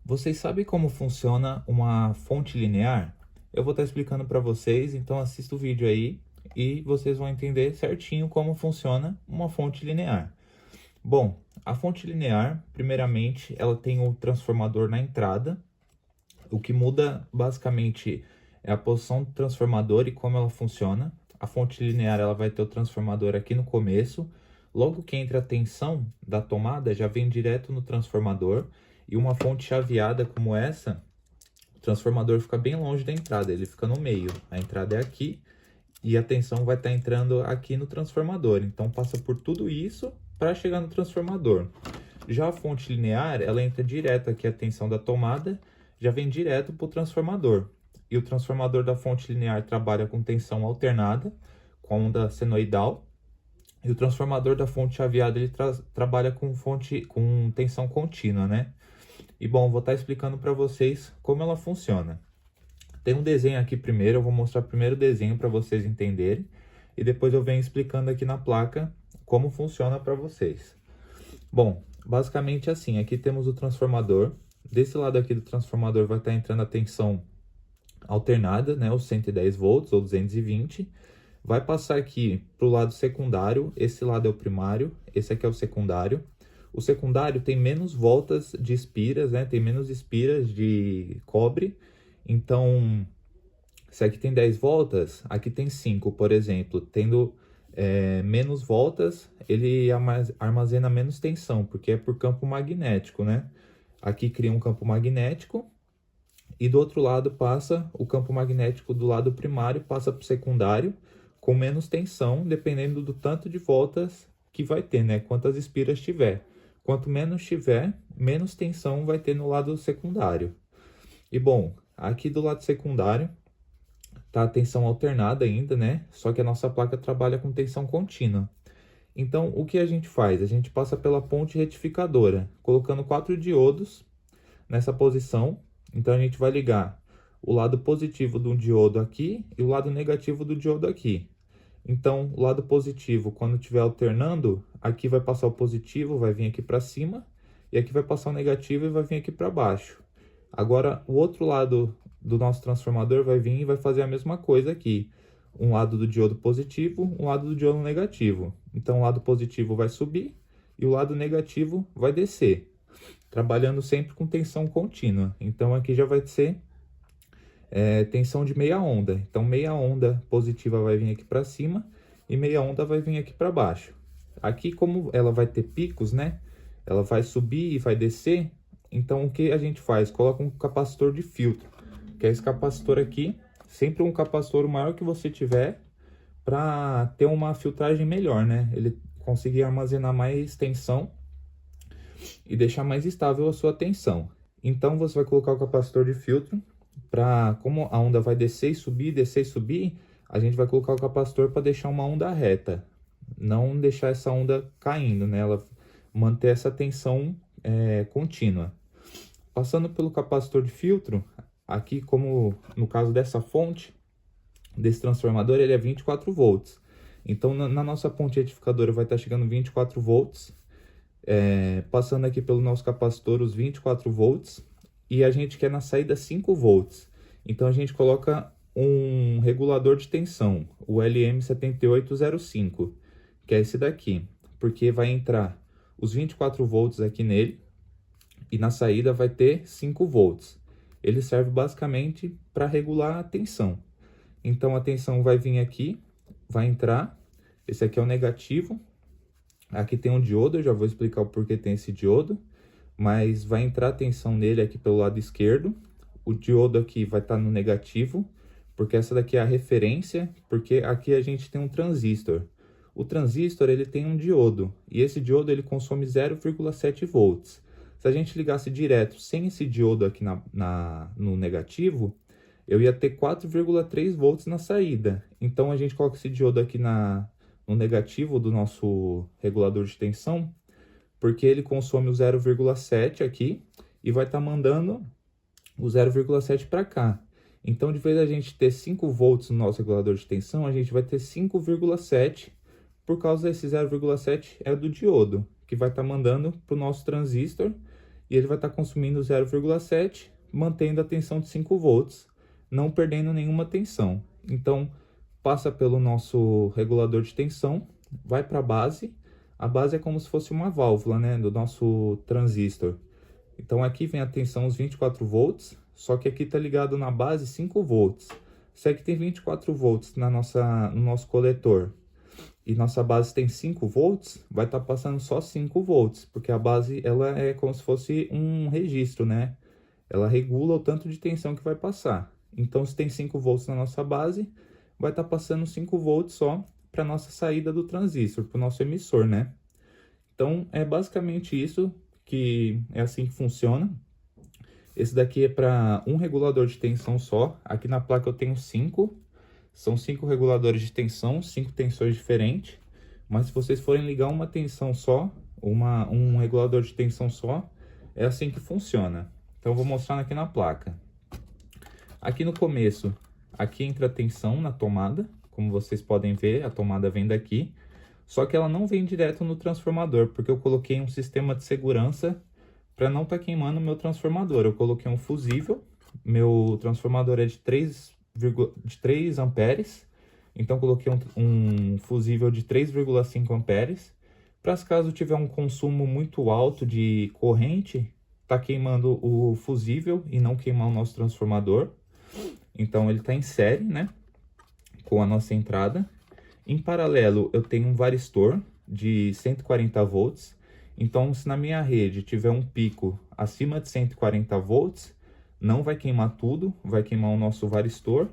Vocês sabem como funciona uma fonte linear? Eu vou estar explicando para vocês, então assista o vídeo aí e vocês vão entender certinho como funciona uma fonte linear. Bom, a fonte linear, primeiramente, ela tem o transformador na entrada. O que muda basicamente é a posição do transformador e como ela funciona. A fonte linear ela vai ter o transformador aqui no começo. Logo que entra a tensão da tomada, já vem direto no transformador. E uma fonte chaveada como essa, o transformador fica bem longe da entrada, ele fica no meio. A entrada é aqui e a tensão vai estar entrando aqui no transformador. Então passa por tudo isso para chegar no transformador. Já a fonte linear, ela entra direto aqui a tensão da tomada, já vem direto para o transformador. E o transformador da fonte linear trabalha com tensão alternada, com a onda senoidal. E o transformador da fonte chaveada, ele trabalha com tensão contínua, né? E bom, vou estar explicando para vocês como ela funciona. Tem um desenho aqui primeiro, eu vou mostrar primeiro o desenho para vocês entenderem. E depois eu venho explicando aqui na placa como funciona para vocês. Bom, basicamente assim, aqui temos o transformador. Desse lado aqui do transformador vai estar entrando a tensão alternada, né, os 110 volts ou 220. Vai passar aqui para o lado secundário, esse lado é o primário, esse aqui é o secundário. O secundário tem menos voltas de espiras, né, tem menos espiras de cobre. Então, se aqui tem 10 voltas, aqui tem 5, por exemplo. Tendo menos voltas, ele armazena menos tensão, porque é por campo magnético, né? Aqui cria um campo magnético e do outro lado passa o campo magnético do lado primário, passa para o secundário com menos tensão, dependendo do tanto de voltas que vai ter, né? Quantas espiras tiver. Quanto menos tiver, menos tensão vai ter no lado secundário. E bom, aqui do lado secundário tá a tensão alternada ainda, né? Só que a nossa placa trabalha com tensão contínua. Então, o que a gente faz? A gente passa pela ponte retificadora, colocando 4 diodos nessa posição. Então, a gente vai ligar o lado positivo do diodo aqui e o lado negativo do diodo aqui. Então, o lado positivo, quando estiver alternando, aqui vai passar o positivo, vai vir aqui para cima, e aqui vai passar o negativo e vai vir aqui para baixo. Agora, o outro lado do nosso transformador vai vir e vai fazer a mesma coisa aqui. Um lado do diodo positivo, um lado do diodo negativo. Então, o lado positivo vai subir e o lado negativo vai descer, trabalhando sempre com tensão contínua. Então, aqui já vai ser tensão de meia onda. Então, meia onda positiva vai vir aqui para cima e meia onda vai vir aqui para baixo. Aqui, como ela vai ter picos, né? Ela vai subir e vai descer. Então, o que a gente faz? Coloca um capacitor de filtro, que é esse capacitor aqui. Sempre um capacitor o maior que você tiver, para ter uma filtragem melhor, né? Ele conseguir armazenar mais tensão e deixar mais estável a sua tensão. Então, você vai colocar o capacitor de filtro para, como a onda vai descer e subir, a gente vai colocar o capacitor para deixar uma onda reta, não deixar essa onda caindo, né? Ela manter essa tensão contínua. Passando pelo capacitor de filtro, aqui como no caso dessa fonte, desse transformador, ele é 24 volts. Então, na nossa ponte retificadora vai estar chegando 24 volts, passando aqui pelo nosso capacitor os 24 volts, e a gente quer na saída 5 volts. Então, a gente coloca um regulador de tensão, o LM7805, que é esse daqui, porque vai entrar os 24 volts aqui nele, e na saída vai ter 5 volts. Ele serve basicamente para regular a tensão. Então, a tensão vai vir aqui, vai entrar. Esse aqui é o negativo. Aqui tem um diodo, eu já vou explicar o porquê tem esse diodo. Mas vai entrar a tensão nele aqui pelo lado esquerdo. O diodo aqui vai estar no negativo, porque essa daqui é a referência, porque aqui a gente tem um transistor. O transistor, ele tem um diodo, e esse diodo ele consome 0,7 volts. Se a gente ligasse direto sem esse diodo aqui no negativo, eu ia ter 4,3 volts na saída. Então, a gente coloca esse diodo aqui no negativo do nosso regulador de tensão, porque ele consome o 0,7 aqui e vai estar mandando o 0,7 para cá. Então, de vez a gente ter 5 volts no nosso regulador de tensão, a gente vai ter 5,7, por causa desse 0,7 é do diodo, que vai estar mandando para o nosso transistor, e ele vai estar consumindo 0,7, mantendo a tensão de 5 volts, não perdendo nenhuma tensão. Então, passa pelo nosso regulador de tensão, vai para a base. A base é como se fosse uma válvula, né, do nosso transistor. Então, aqui vem a tensão, os 24 volts, só que aqui está ligado na base 5 volts. Se aqui tem 24 volts no nosso coletor e nossa base tem 5 volts, vai estar passando só 5 volts, porque a base ela é como se fosse um registro, né? Ela regula o tanto de tensão que vai passar. Então, se tem 5 volts na nossa base, vai estar passando 5 volts só para nossa saída do transistor, para o nosso emissor, né? Então, é basicamente isso, que é assim que funciona. Esse daqui é para um regulador de tensão só. Aqui na placa eu tenho 5. São 5 reguladores de tensão, 5 tensões diferentes. Mas se vocês forem ligar uma tensão só, um regulador de tensão só, é assim que funciona. Então, eu vou mostrar aqui na placa. Aqui no começo, aqui entra a tensão na tomada. Como vocês podem ver, a tomada vem daqui. Só que ela não vem direto no transformador, porque eu coloquei um sistema de segurança para não estar queimando o meu transformador. Eu coloquei um fusível, meu transformador é de 3 amperes, então coloquei um fusível de 3,5 amperes, para caso tiver um consumo muito alto de corrente, tá queimando o fusível e não queimar o nosso transformador. Então ele está em série, né, com a nossa entrada. Em paralelo eu tenho um varistor de 140 volts. Então, se na minha rede tiver um pico acima de 140 volts, não vai queimar tudo, vai queimar o nosso varistor,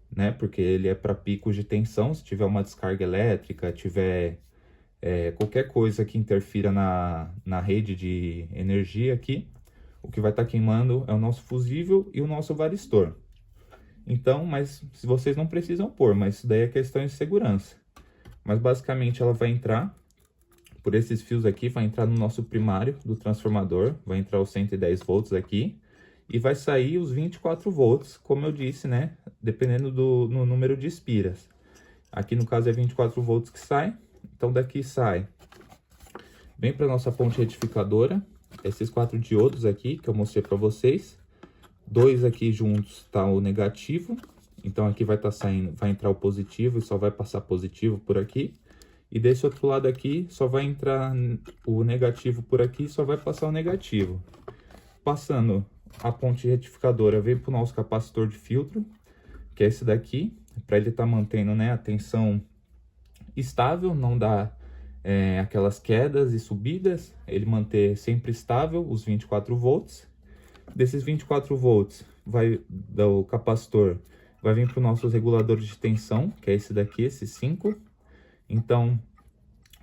né? Porque ele é para picos de tensão. Se tiver uma descarga elétrica, tiver qualquer coisa que interfira na rede de energia aqui, o que vai estar queimando é o nosso fusível e o nosso varistor. Então, mas se vocês não precisam pôr, mas isso daí é questão de segurança. Mas basicamente ela vai entrar por esses fios aqui, vai entrar no nosso primário do transformador, vai entrar os 110 volts aqui, e vai sair os 24 volts, como eu disse, né, dependendo no número de espiras. Aqui no caso é 24 volts que sai, então daqui sai, vem para nossa ponte retificadora, esses 4 diodos aqui que eu mostrei para vocês, 2 aqui juntos tá o negativo, então aqui vai estar saindo, vai entrar o positivo e só vai passar positivo por aqui. E desse outro lado aqui, só vai entrar o negativo por aqui, só vai passar o negativo. Passando a ponte retificadora, vem para o nosso capacitor de filtro, que é esse daqui, para ele estar mantendo, né, a tensão estável, não dar aquelas quedas e subidas, ele manter sempre estável os 24 volts. Desses 24 volts, do capacitor, vai vir para os nossos reguladores de tensão, que é esse daqui, esses 5. Então,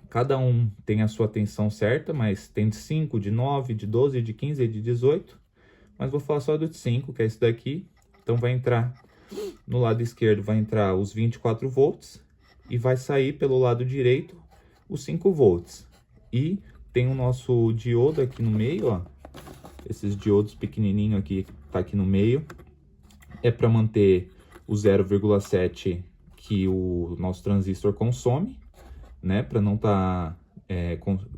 cada um tem a sua tensão certa, mas tem de 5, de 9, de 12, de 15 e de 18. Mas vou falar só do de 5, que é esse daqui. Então, vai entrar, no lado esquerdo, vai entrar os 24 volts. E vai sair pelo lado direito os 5 volts. E tem o nosso diodo aqui no meio, ó. Esses diodos pequenininhos aqui, tá aqui no meio. É para manter o 0,7 que o nosso transistor consome, né, para não estar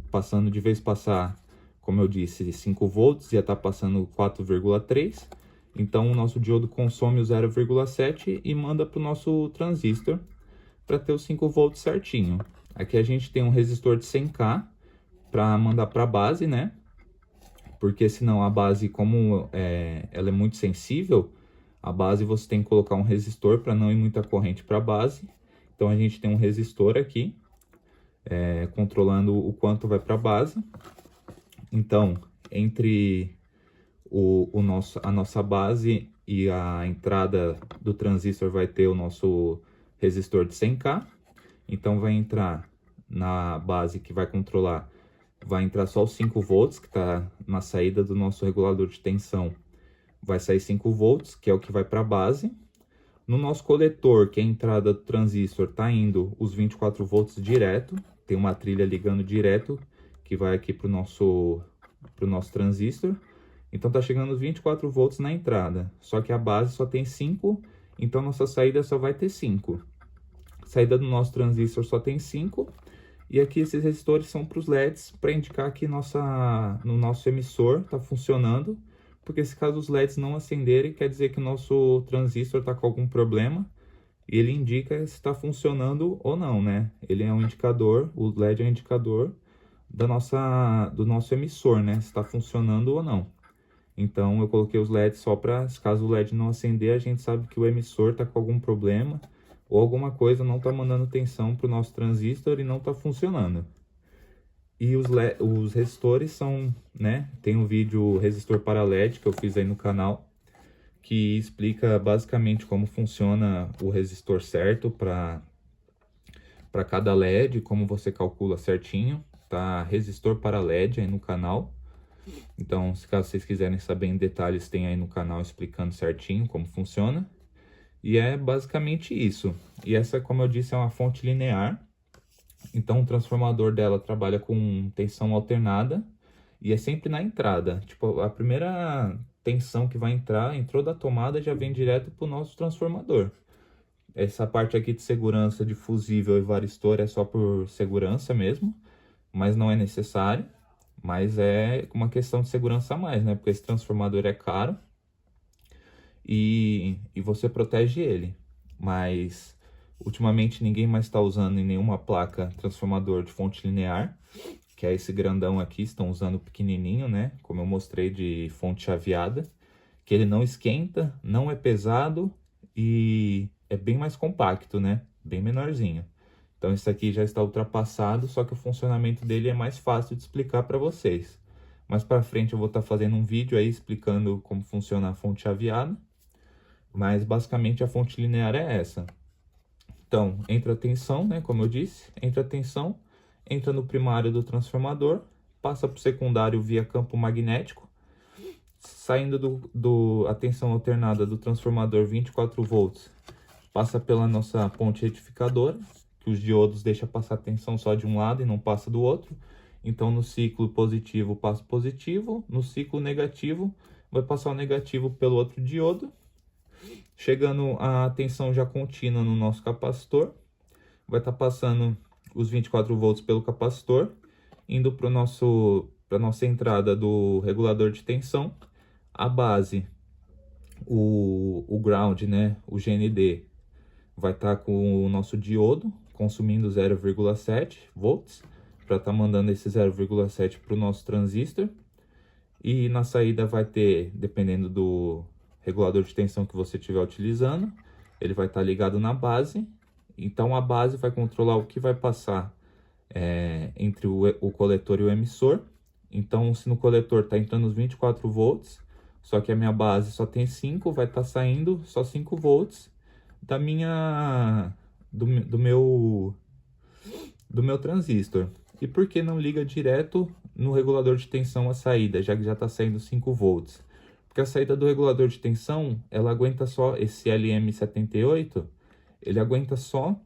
passando, de vez passar, como eu disse, 5 volts, ia estar passando 4,3, então o nosso diodo consome o 0,7 e manda para o nosso transistor para ter os 5 volts certinho. Aqui a gente tem um resistor de 100K para mandar para a base, né, porque senão a base, como ela é muito sensível, a base você tem que colocar um resistor para não ir muita corrente para a base. Então a gente tem um resistor aqui, controlando o quanto vai para a base. Então, entre a nossa base e a entrada do transistor vai ter o nosso resistor de 100K. Então vai entrar na base que vai controlar, vai entrar só os 5 volts, que está na saída do nosso regulador de tensão. Vai sair 5 volts, que é o que vai para a base. No nosso coletor, que é a entrada do transistor, está indo os 24 volts direto. Tem uma trilha ligando direto, que vai aqui para o nosso transistor. Então, está chegando os 24 volts na entrada. Só que a base só tem 5, então nossa saída só vai ter 5. A saída do nosso transistor só tem 5. E aqui esses resistores são para os LEDs, para indicar que no nosso emissor está funcionando, porque se caso os LEDs não acenderem, quer dizer que o nosso transistor está com algum problema, e ele indica se está funcionando ou não, né? Ele é um indicador, o LED é um indicador do nosso emissor, né? Se está funcionando ou não. Então eu coloquei os LEDs só para, caso o LED não acender, a gente sabe que o emissor está com algum problema ou alguma coisa não está mandando tensão para o nosso transistor e não está funcionando. E os resistores são, né? Tem um vídeo resistor para LED que eu fiz aí no canal, que explica basicamente como funciona o resistor certo para cada LED, como você calcula certinho. Tá resistor para LED aí no canal. Então, se caso vocês quiserem saber em detalhes, tem aí no canal explicando certinho como funciona. E é basicamente isso. E essa, como eu disse, é uma fonte linear. Então, o transformador dela trabalha com tensão alternada e é sempre na entrada. Tipo, a primeira tensão que vai entrar, entrou da tomada, já vem direto para o nosso transformador. Essa parte aqui de segurança de fusível e varistor é só por segurança mesmo, mas não é necessário. Mas é uma questão de segurança a mais, né? Porque esse transformador é caro e você protege ele. Mas ultimamente ninguém mais está usando em nenhuma placa transformador de fonte linear, que é esse grandão aqui, estão usando o pequenininho, né? Como eu mostrei, de fonte chaveada, que ele não esquenta, não é pesado e é bem mais compacto, né? Bem menorzinho. Então esse aqui já está ultrapassado, só que o funcionamento dele é mais fácil de explicar para vocês. Mais para frente eu vou estar fazendo um vídeo aí explicando como funciona a fonte chaveada, mas basicamente a fonte linear é essa. Então, entra a tensão, né, como eu disse, entra a tensão, entra no primário do transformador, passa para o secundário via campo magnético, saindo a tensão alternada do transformador 24 volts, passa pela nossa ponte retificadora, que os diodos deixam passar tensão só de um lado e não passa do outro. Então, no ciclo positivo passa positivo, no ciclo negativo vai passar o negativo pelo outro diodo, chegando a tensão já contínua no nosso capacitor, vai estar passando os 24 volts pelo capacitor, indo para nossa entrada do regulador de tensão, a base, o ground, né, o GND, vai estar com o nosso diodo, consumindo 0,7 volts, para estar mandando esse 0,7 para o nosso transistor. E na saída vai ter, dependendo do regulador de tensão que você estiver utilizando, ele vai estar ligado na base. Então a base vai controlar o que vai passar entre o coletor e o emissor. Então, se no coletor está entrando os 24 volts, só que a minha base só tem 5, vai estar saindo só 5 volts do meu transistor. E por que não liga direto no regulador de tensão a saída, já que já está saindo 5 volts? Porque a saída do regulador de tensão, ela aguenta só, esse LM78, ele aguenta só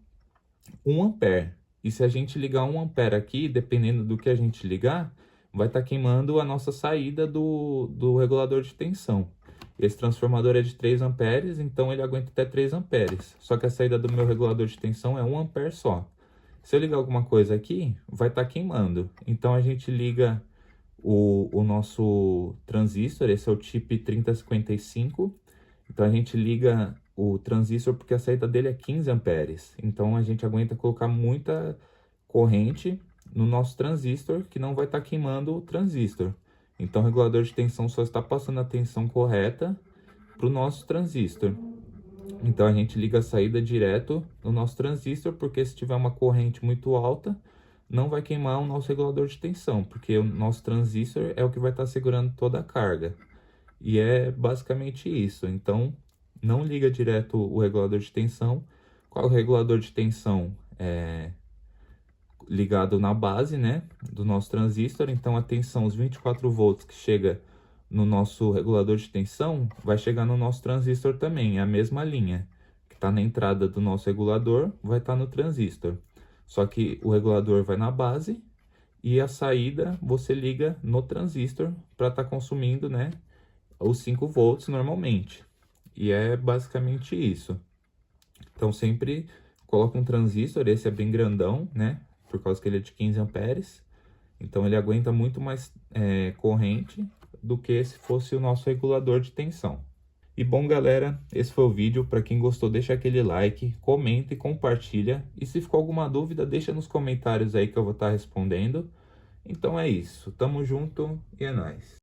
1 ampere. E se a gente ligar 1 ampere aqui, dependendo do que a gente ligar, vai estar queimando a nossa saída do regulador de tensão. Esse transformador é de 3 amperes, então ele aguenta até 3 amperes. Só que a saída do meu regulador de tensão é 1 ampere só. Se eu ligar alguma coisa aqui, vai estar queimando. Então a gente liga o nosso transistor, esse é o chip 3055. Então a gente liga o transistor porque a saída dele é 15 amperes. Então a gente aguenta colocar muita corrente no nosso transistor que não vai estar queimando o transistor. Então o regulador de tensão só está passando a tensão correta para o nosso transistor. Então a gente liga a saída direto no nosso transistor, porque se tiver uma corrente muito alta, não vai queimar o nosso regulador de tensão, porque o nosso transistor é o que vai estar segurando toda a carga. E é basicamente isso. Então não liga direto o regulador de tensão. Qual é o regulador de tensão? Ligado na base, né, do nosso transistor. Então a tensão, os 24 volts que chega no nosso regulador de tensão, vai chegar no nosso transistor também, é a mesma linha que está na entrada do nosso regulador, vai estar no transistor. Só que o regulador vai na base e a saída você liga no transistor para estar consumindo, né, os 5 volts normalmente. E é basicamente isso. Então sempre coloca um transistor, esse é bem grandão, né? por causa que ele é de 15 amperes. Então ele aguenta muito mais corrente do que se fosse o nosso regulador de tensão. E bom, galera, esse foi o vídeo. Para quem gostou, deixa aquele like, comenta e compartilha. E se ficou alguma dúvida, deixa nos comentários aí que eu vou estar respondendo. Então é isso. Tamo junto e é nóis.